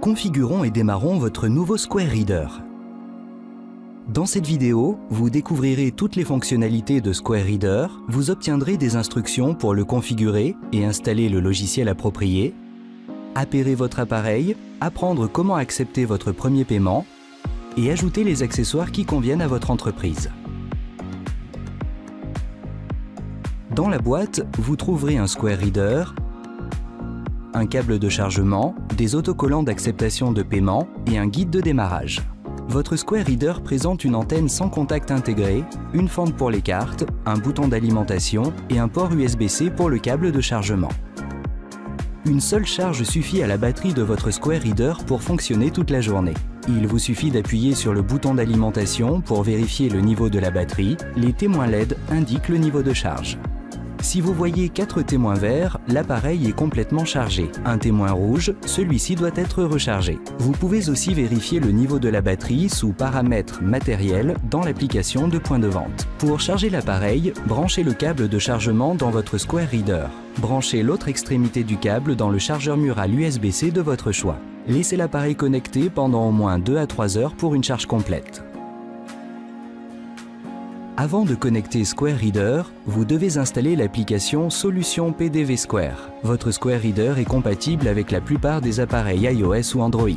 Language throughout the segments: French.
Configurons et démarrons votre nouveau Square Reader. Dans cette vidéo, vous découvrirez toutes les fonctionnalités de Square Reader, vous obtiendrez des instructions pour le configurer et installer le logiciel approprié, appairer votre appareil, apprendre comment accepter votre premier paiement et ajouter les accessoires qui conviennent à votre entreprise. Dans la boîte, vous trouverez un Square Reader, un câble de chargement, des autocollants d'acceptation de paiement et un guide de démarrage. Votre Square Reader présente une antenne sans contact intégrée, une fente pour les cartes, un bouton d'alimentation et un port USB-C pour le câble de chargement. Une seule charge suffit à la batterie de votre Square Reader pour fonctionner toute la journée. Il vous suffit d'appuyer sur le bouton d'alimentation pour vérifier le niveau de la batterie. Les témoins LED indiquent le niveau de charge. Si vous voyez 4 témoins verts, l'appareil est complètement chargé. Un témoin rouge, celui-ci doit être rechargé. Vous pouvez aussi vérifier le niveau de la batterie sous paramètres matériels dans l'application de point de vente. Pour charger l'appareil, branchez le câble de chargement dans votre Square Reader. Branchez l'autre extrémité du câble dans le chargeur mural USB-C de votre choix. Laissez l'appareil connecté pendant au moins 2 à 3 heures pour une charge complète. Avant de connecter Square Reader, vous devez installer l'application Solution PDV Square. Votre Square Reader est compatible avec la plupart des appareils iOS ou Android.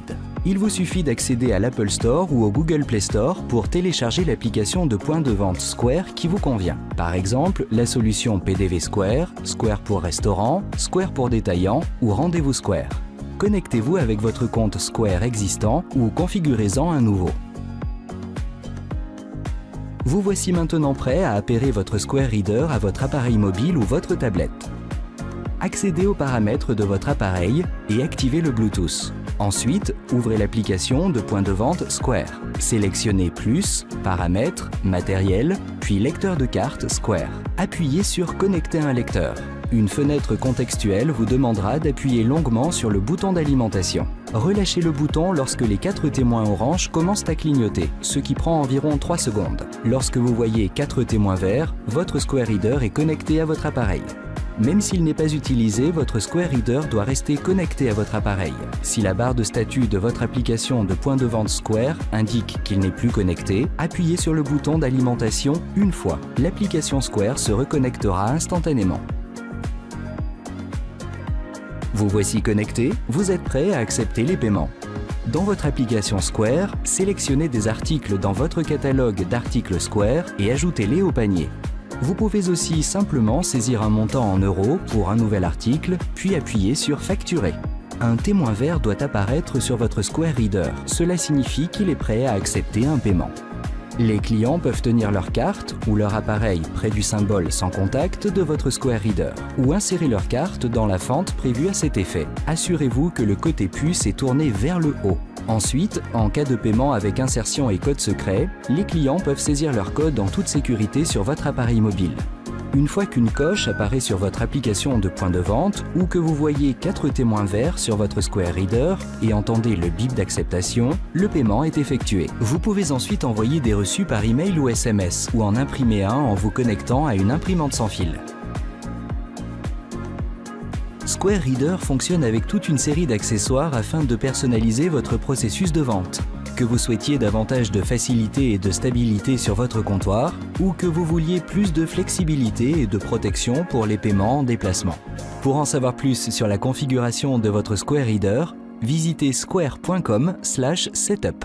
Il vous suffit d'accéder à l'Apple Store ou au Google Play Store pour télécharger l'application de point de vente Square qui vous convient. Par exemple, la solution PDV Square, Square pour restaurant, Square pour détaillant ou Rendez-vous Square. Connectez-vous avec votre compte Square existant ou configurez-en un nouveau. Vous voici maintenant prêt à appairer votre Square Reader à votre appareil mobile ou votre tablette. Accédez aux paramètres de votre appareil et activez le Bluetooth. Ensuite, ouvrez l'application de point de vente Square. Sélectionnez Plus, Paramètres, Matériel, puis Lecteur de cartes Square. Appuyez sur Connecter un lecteur. Une fenêtre contextuelle vous demandera d'appuyer longuement sur le bouton d'alimentation. Relâchez le bouton lorsque les 4 témoins orange commencent à clignoter, ce qui prend environ 3 secondes. Lorsque vous voyez 4 témoins verts, votre Square Reader est connecté à votre appareil. Même s'il n'est pas utilisé, votre Square Reader doit rester connecté à votre appareil. Si la barre de statut de votre application de point de vente Square indique qu'il n'est plus connecté, appuyez sur le bouton d'alimentation une fois. L'application Square se reconnectera instantanément. Vous voici connecté, vous êtes prêt à accepter les paiements. Dans votre application Square, sélectionnez des articles dans votre catalogue d'articles Square et ajoutez-les au panier. Vous pouvez aussi simplement saisir un montant en euros pour un nouvel article, puis appuyer sur Facturer. Un témoin vert doit apparaître sur votre Square Reader. Cela signifie qu'il est prêt à accepter un paiement. Les clients peuvent tenir leur carte ou leur appareil près du symbole sans contact de votre Square Reader ou insérer leur carte dans la fente prévue à cet effet. Assurez-vous que le côté puce est tourné vers le haut. Ensuite, en cas de paiement avec insertion et code secret, les clients peuvent saisir leur code en toute sécurité sur votre appareil mobile. Une fois qu'une coche apparaît sur votre application de point de vente ou que vous voyez 4 témoins verts sur votre Square Reader et entendez le bip d'acceptation, le paiement est effectué. Vous pouvez ensuite envoyer des reçus par email ou SMS ou en imprimer un en vous connectant à une imprimante sans fil. Square Reader fonctionne avec toute une série d'accessoires afin de personnaliser votre processus de vente. Que vous souhaitiez davantage de facilité et de stabilité sur votre comptoir ou que vous vouliez plus de flexibilité et de protection pour les paiements en déplacement. Pour en savoir plus sur la configuration de votre Square Reader, visitez square.com/setup.